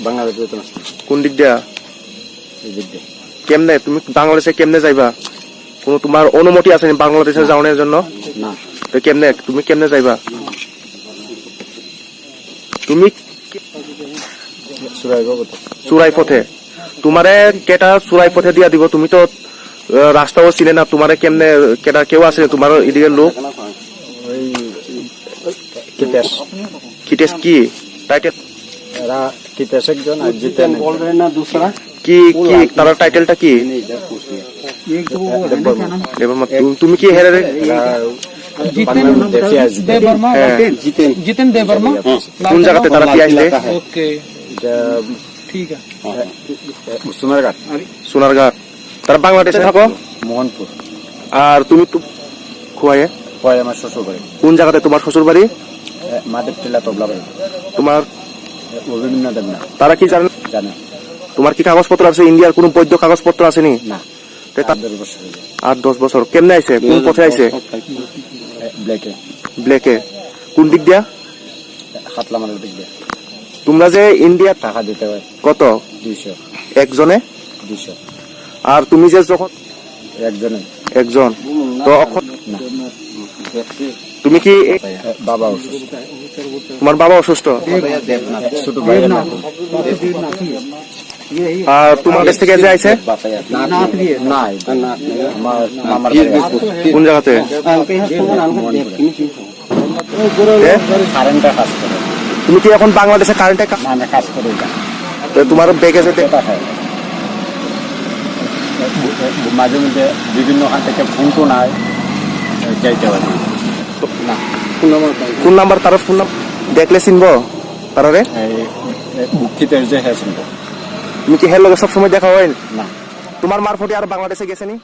বাংলাদেশে কোন দিক দিয়া কেমনে তুমি বাংলাদেশে কেমনে যাইবা কোন তোমার অনুমতি আছে বাংলাদেশে যাওয়ার জন্য না তো কেমনে তুমি কেমনে যাইবা তুমি চুরাই পথে তোমারে কেটা চুরাই পথে দিয়া দিব তুমি তো রাস্তাও চিনে না তোমারে কেমনে কেটা কেউ আছে তোমার এদিকে লোক খিটেশ কি টাইটেল খিটেশ একজন আর জিতেন কি কি তার টাইটেলটা কি তুমি কি হেরে जितेन देव वर्मा কোন জায়গাতে তারা কি আসলে ओके ठीक है সোনারঘাট তারা বাংলাদেশে থাকো মোহনপুর আর তুমি তো খোয়াইয়ে হয় আমার শ্বশুর বাড়ি কোন জায়গাতে তোমার শ্বশুর বাড়ি মাদেব টিলা তবলা বাড়ি তোমার বিভিন্ন দেবনা তারা কি জানে জানে তোমার কি কাগজপত্র আছে ইন্ডিয়ার কোন বৈধ কাগজপত্র আছে নি না 10 বছর 8-10 বছর কেমনে আইছে কোন পথে আইছে ব্ল্যাকে ব্ল্যাকে কোন দিক দিয়া খাতলা মানের দিক দিয়ে তোমরা যে ইন্ডিয়া টাকা দিতে হয় কত 200 একজনে 200 আর তুমি যে যখন একজনে একজন তো না তুমি কি বাবা অসুস্থ তোমার বাবা অসুস্থ ছোট ভাই আর তোমার কাছ থেকে যে আইছে না আমার মামার কোন জায়গাতে কারেন্টের কাজ করে তুমি কি এখন বাংলাদেশে কারেন্টে আমি কাজ করি তোমার ব্যাগে যেতে মাঝে মধ্যে বিভিন্ন খান থেকে ফোন তো নাই যাইতে পারি না কোন নাম্বার তার ফোন নাম্বার দেখলে চিনবো তারারে বুকিতের যে হ্যাঁ শুনবো তুমি কি হের লগে সবসময় দেখা হয় না তোমার মারফতে আর বাংলাদেশে গেছে নি